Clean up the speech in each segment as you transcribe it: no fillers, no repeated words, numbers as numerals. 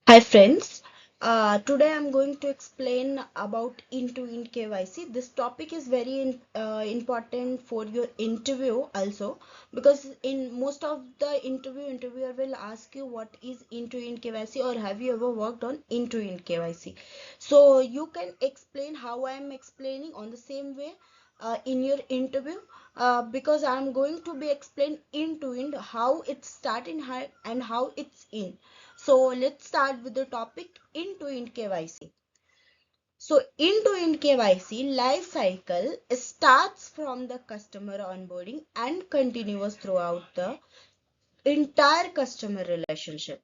Hi friends, today I'm going to explain about end-to-end KYC. This topic is very important for your interview also, because in most of the interviewer will ask you what is end-to-end KYC or have you ever worked on end-to-end KYC. So you can explain how I am explaining on the same way in your interview, because I'm going to be explain end-to-end how it start in and how it's in. So let's start with the topic end-to-end KYC. So end-to-end KYC life cycle starts from the customer onboarding and continues throughout the entire customer relationship.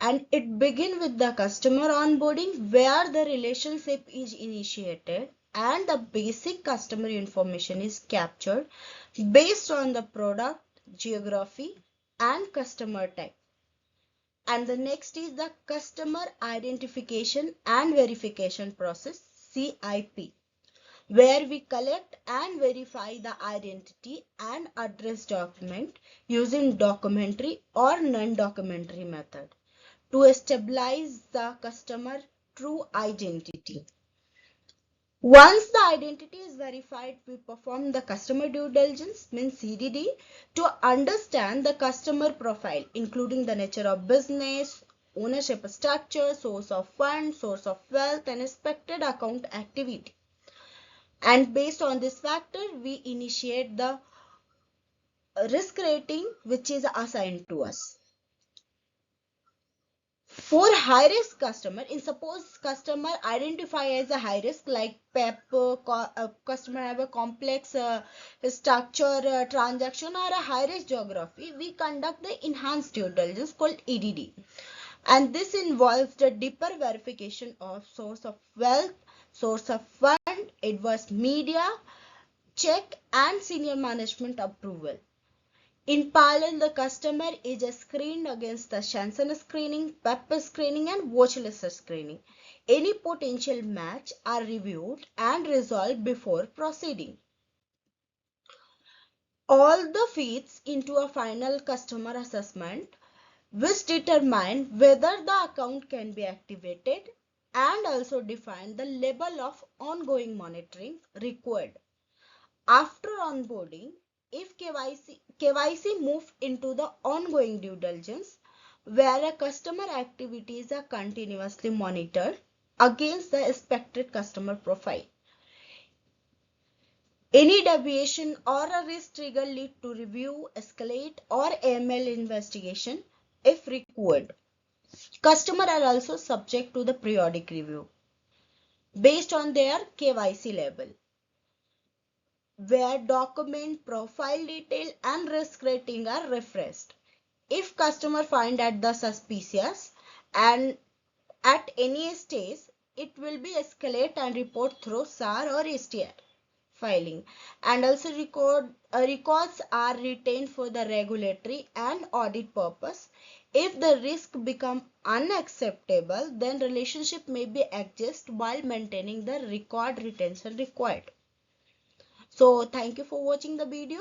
And it begins with the customer onboarding where the relationship is initiated and the basic customer information is captured based on the product, geography, and customer type. And the next is the customer identification and verification process, CIP, where we collect and verify the identity and address document using documentary or non-documentary method to stabilize the customer true identity. Once the identity is verified, we perform the customer due diligence, means CDD, to understand the customer profile, including the nature of business, ownership structure, source of funds, source of wealth, and expected account activity. And based on this factor, we initiate the risk rating which is assigned to us. For high risk customer, in suppose customer identify as a high risk like PEP, customer have a complex structure transaction or a high risk geography, we conduct the enhanced due diligence called EDD. And this involves the deeper verification of source of wealth, source of fund, adverse media, check and senior management approval. In parallel, the customer is screened against the Sanctions screening, PEP screening, and watchlist screening. Any potential match are reviewed and resolved before proceeding. All the feeds into a final customer assessment, which determine whether the account can be activated and also define the level of ongoing monitoring required. After onboarding, if KYC move into the ongoing due diligence, where a customer activities are continuously monitored against the expected customer profile. Any deviation or a risk trigger lead to review, escalate, or AML investigation if required. Customers are also subject to the periodic review based on their KYC level, where document, profile detail, and risk rating are refreshed. If customer find at the suspicious and at any stage, it will be escalate and report through SAR or STR filing. And also records are retained for the regulatory and audit purpose. If the risk become unacceptable, then relationship may be adjusted while maintaining the record retention required. So thank you for watching the video.